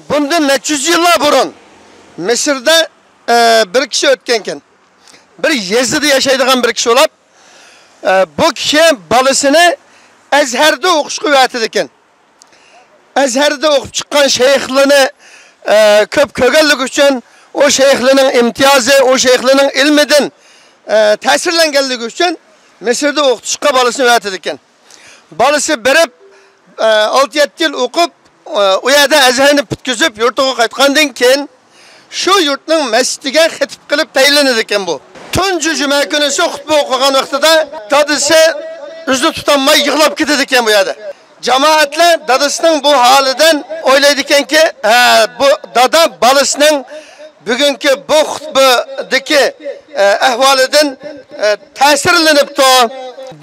Bundan neçe yüz yıllar burun Mısır'da bir kişi ötkenken bir Yezid'de yaşaydıgan bir kişi olup bu kişi balısını Ezher'de okuşku öğretedikken. Ezher'de okup çıkan şeyhliğini köp kögellik için o şeyhliğinin imtiyazı, o şeyhliğinin ilmidin tesirlengenlik için Mısır'da okuşka balısını öğretedikken. Balısı berip 6-7 yıl okup o yerda Ezher'ini bitkizip yurtuğa qaytqandan keyin şu yurtning mescidiga xitib qilib tayinlanadi ekan bu. Tuncu cuma kunisi xutba o'qigan vaqtida dadisi o'zini tutanmay yig'lab ketadi ekan bu yerda. Jamoatlar dadasining bu holidan o'ylaydi ekanki, bu dada balasining bugungi bu xutbadagi ahvolidan ta'sirlanibdi.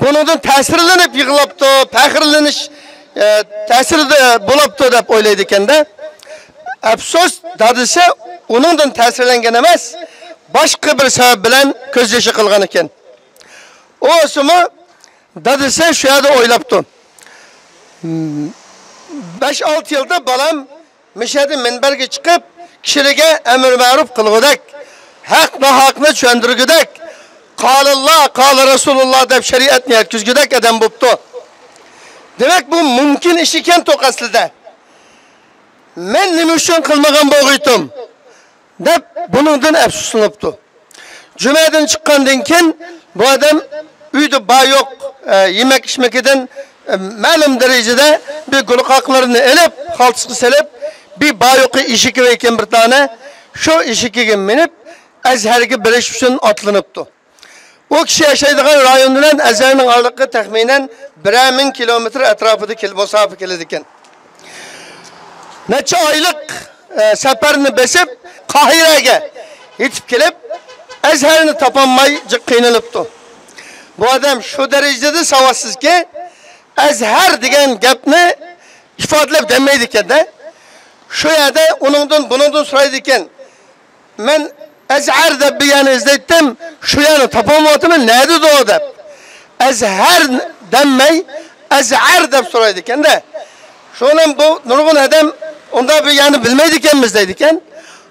Bundan ta'sirlanib yig'labdi, faxrlanish ta'sirida bo'libdi deb o'ylaydi ekanda. Afsus, dadisi onundan ta'sirlangan emas, boshqa bir sabab bilan ko'z yoshi qilgan ekan. O o'simi dadisi shu yerda o'ylabdi. 5-6 yilda balam mishadi minbarga chiqib, kishilarga amr ma'ruf qilgudak, haq nohaqni tushundirgudak, qolalloh, qola Rasululloh deb shariatni yetkazgudak odam bo'pti. Demak bu mumkin ish ekan to'qaslida. Men nima uchun qilmagan bo'g'iydim deb buningdan afsuslanibdi. Jumadan chiqqandan keyin bu odam uyda ba yo'q, yemak ishmakidan ma'lum darajada bir gulqoqlarini elib, xaltisiga selib, bir ba yo'qi eshigi ekan bir tane, shu eshigiga minib Azharga birish uchun otlanibdi. O kishi yashaydigan rayon bilan Azharning oraliqi taxminan 1000 kilometr atrofida masofa keladi ekan. Neçe aylık seferini besip Kahire'ye yetip gelip Ezher'ini tapanmay qiynalibdi. Bu adam şu derecede savadsız ki Ezher degen gapni ifadalab demaydi ekan da. Şu yerde bunundan so'raydi ekan. Men Ezher deb bir yana izlaydim, şu yana tapanmadim, ne dedi o deb. Ezher demay, Ezher deb so'raydi ekan da. Şo'nam bu nurg'un adam onda bir yani bilmeydi ekanmiz deydi ekan.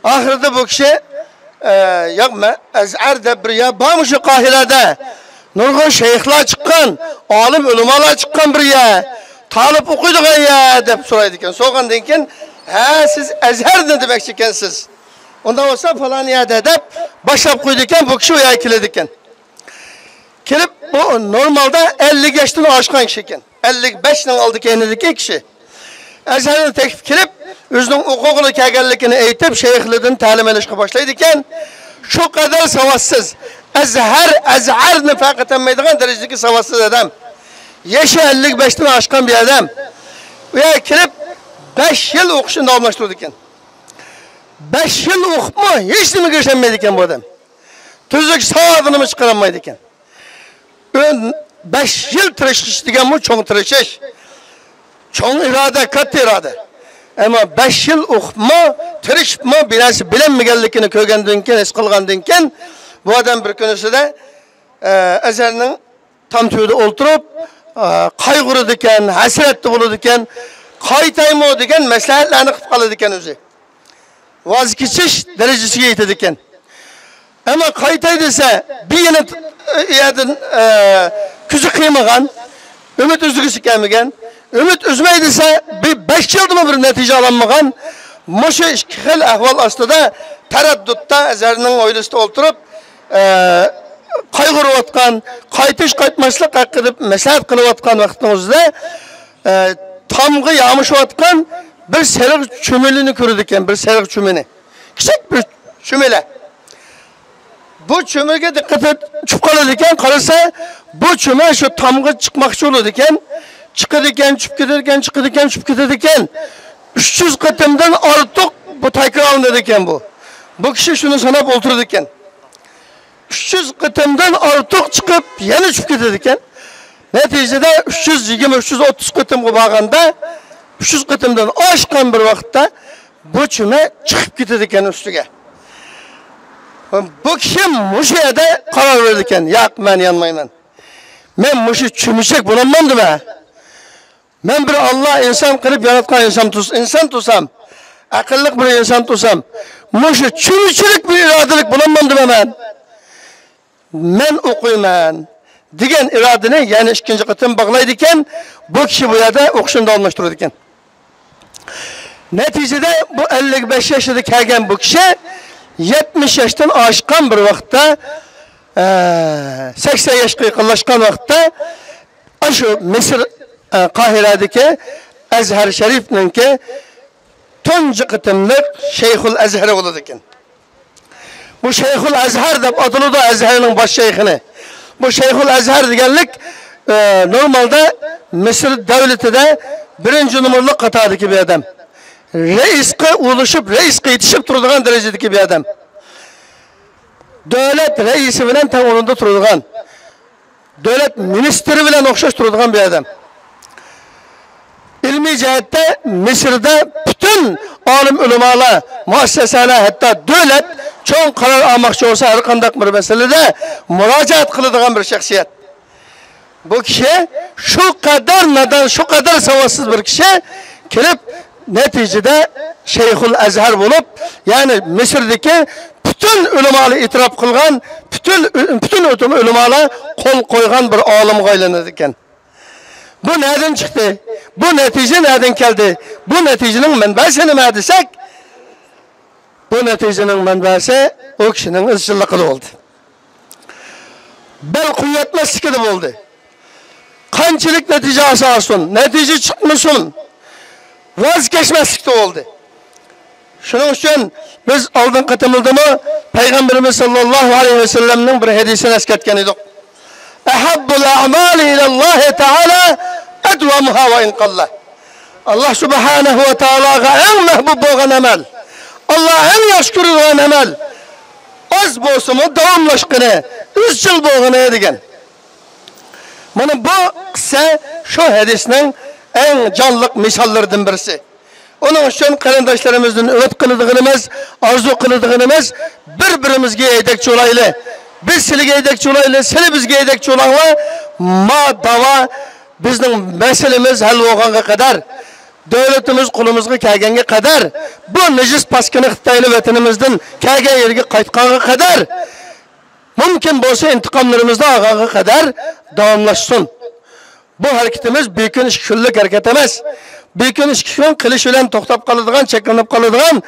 Ahirda bu kishi yo'qmi, Azhar deb bir ya bormi shu Qohirada? Nurg'un shayxlar chiqqan, olim ulamolar chiqqan bir ya. Talib o'qiydigan ya deb so'raydi ekan. So'rgandan keyin, "Ha, siz Azhar demoqchi ekansiz. Unda bo'lsa falan yerda" deb boshlab qo'ydi ekan. Bu kishi uya keladi ekan. Kelib bu normalda 50 yaşdan oshgan kishi ekan. 55 ning oldi kelgan kishi. Azharni teklif kelib, o'zining huquqini kelganligini aytib, shayxlardan ta'lim olishga boshlaydi ekan. Shu qadar savadsız, Azharni faqat etmaydigan darajadagi savadsız odam. Yaşı 55 dan oshgan bir odam. U yerga kelib 5 yil o'qishni davomlashtirdi ekan. 5 yil o'qibmi, hech nimaga ishonmaydi ekan bu odam. Tuzuk savodini chiqara olmaydi ekan. 5 yil tirishish degan bu cho'ng tirishish. Çoğun irade, katta irade. Ama 5 yıl o'qibmi, tirishibmi, birasi bilinmaganligini ko'rgandan keyin, his qilgandan keyin bu odam bir kunisida Azharning tam to'yida o'ltirib, qayg'uradi ekan, hasratda bo'ladi ekan, qaytaymi degan maslahatlarni qilib qoladi ekan o'zi. Voz kechish darajasiga yetadi ekan. Ama qaytay desa, bir yana yerdan ko'zi qiymagan, umid uzgisi kelmagan. Ümit üzmeydiyse bir 5 yılda bir netice alanmagan, Muşu iki xil ahval aslında teraddutta Azharning o'ylisida o'ltirib, qayg'urayotgan, qaytmaslik haqida maslahat qilayotgan vaqtning o'zida tomga yağmışayotgan bir seriq cho'milini ko'rdi ekan, bir seriq cho'mini. Kichik bir cho'mila. Bu cho'miga diqqat tushib qoladi ekan, qarasa bu cho'ma shu tomga chiqmoqchi bo'ladi ekan. Çıkıdı iken, çıkıp giderken, çıkıdı iken, çıkıp giderken 300 katımdan artık bu taykır alındı iken bu. Bu kişi şunu sanıp oturdu iken 300 katımdan artık çıkıp yeni çıkıp giderken neticede 320-330 katımı bağında 300 katımdan aşkan bir vakitte bu çüme çıkıp giderken üstüge. Bu kişi Muşu'ya da karar verirken, yok ben yanmayın. Ben Muşu çümüşek bulamam be. Ben bir Allah insan kılıp yaratkan insan tutsam, aqlli bir inson tursam, mushu chunchilik bir irodalik bo'laman demaman. Men o'qiyman degan irodani yana ikkinchi qatim bog'laydi ekan, bu kishi bu yerda o'qishini almashtiradi ekan. Neticede bu 55 yaşında kelgan bu kishi 70 yaşdan oshgan bir vaqtda 80 yoshga yaqinlashgan vaqtda shu Misr Qohiradagi Azhar Sharifninki tunji qitimliq Shayxul Azhar bo'ladi ekan. Bu Shayxul Azhar deb atiladi Azharning bosh shayxini. Bu Shayxul Azhar deganlik normalda Misr davlatida birinchi numaralı qatordagi bir adam. Reisga ulashib, reisga yetishib turadigan darajadagi bir adam. Davlat reisi bilan teng o'rinda turadigan, davlat ministri bilan o'xshash turadigan bir adam. İlmiy jihatda Misrda bütün olim ulamolar, muassasalar, hatto davlat cho'ng qaror olmoqchi bo'lsa, har qanday bir masalada murojaat qiladigan bir shaxsiyat. Bu kishi shu qadar nadan, shu qadar savossiz bir kishi kelib neticede Shayxul Azhar bo'lib, ya'ni Misrdagi bütün ulamolar e'tirof qilgan, bütün ulamolar qo'l qo'ygan bir olimga aylanadi ekan. Bu nereden çıktı? Bu netice nereden geldi? Bu neticenin menbaasi nima desak? Bu neticenin menbaasi o kişinin izchilliği oldu. Bel kuvvetmezliği de oldu. Qanchalik netice asasun, netice çıkmasın, vazgeçmezlik de oldu. Şunun için biz aldın katımıldı mı Peygamberimiz sallallahu aleyhi ve sellem'nin bir hadisini esketken idik. Ehabbul a'mali ilallahi teala edvamuha ve inqallah. Allah subhanahu ve teala'ga en mehbub olan amel, Allah en yaxshi ko'radigan amel az bo'lsa-mu davomlashqini, izchil bo'lgani degan. Mana bu qissa shu hadisning eng jonliq misallaridan birisi. Onun için qarindoshlarimizni umid qiladiganimiz, orzu qiladiganimiz bir-birimizga yetakchi bo'layli. Biz sizlarga yetakchi bo'layli, sizlar bizga yetakchi bo'linglar. Ma dava bizning masalamiz hal bo'lganga qadar, davlatimiz qo'limizga kelganga qadar, bu najis paskini Xitoyli vatanimizdan kelgan yerga qaytganga qadar, mumkin bo'lsa intiqomlarimizni olganga qadar davomlashsin. Bu hareketimiz bir kun ish kunlik harakat emas. Bir kun ish kun qilish bilan to'xtab qoladigan, cheklanib qoladigan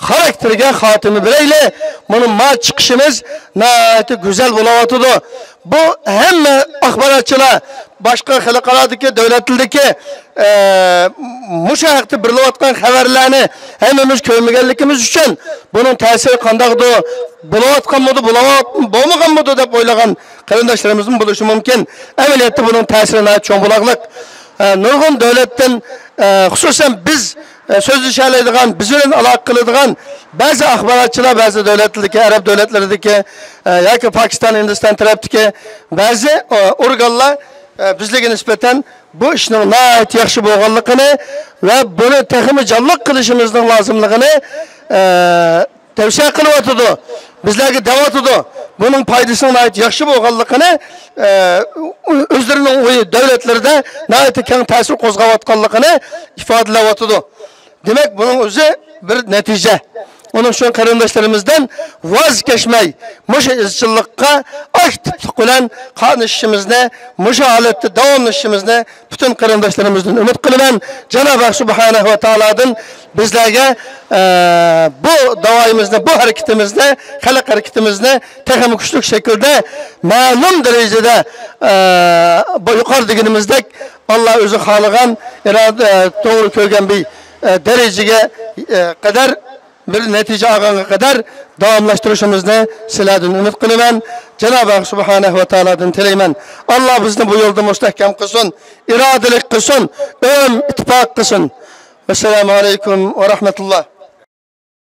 xarakterga xotimi berayli. Buni ma chiqishimiz nihoyatda go'zal bo'layotdi. Bu hamma axborotchilar, boshqa xalqarodagi, davlatlardagi mushahaqda birilayotgan xabarlarni hammamiz ko'rmaganligimiz uchun buning ta'siri qandaqdir, bo'layotganmidi, bo'lmaganmidi deb o'ylagan qarindoshlarimizning bo'lishi mumkin. Amaliyotda buning ta'siri nihoyat cho'ng bo'laqliq. Nurg'un davlatdan, xususan biz so'zlashalaydigan, biz bilan aloqa qiladigan ba'zi axborotchilar, ba'zi davlatlardagi, arab davlatlaridagi yoki Pokiston, Hindiston tarafdagi ba'zi organlar bizlarga nisbatan bu ishning nihoyat yaxshi bo'lganligini va buni texmi jonliq qilishimizning lozimligini tavsiya qilyapti. Bizlarga da'vatidi. Buning foydasining nihoyat yaxshi bo'lganligini o'zlarining davlatlarida nihoyat keng ta'sir qo'zg'ayotganligini ifodalayapti. Demak, buning o'zi bir natija. Onun için qarindoshlarimizdan voz kechmay, mushu izchillikqa aktivlik bilan qatnashishimizni, mushu holatda davomlashishimizni bütün qarindoshlarimizdan umid qilaman. Janob Haq subhanahu va taolodan bizlarga bu davoimizni, bu harakatimizni, xalq harakatimizni texnik kuchli shaklda ma'lum darajada bu yuqoridagiimizdek Allah o'zi xohlagan, to'g'ri ko'rgan bir darajaga qadar bir netice olganga qadar davomlashtirishimizni sizlardan umid qilaman. Janob Haq subhanahu va taolodan tilayman. Allah bizni bu yo'lda mustahkam qilsin, irodalik qilsin, ittifoq qilsin. Assalomu alaykum va rahmatulloh.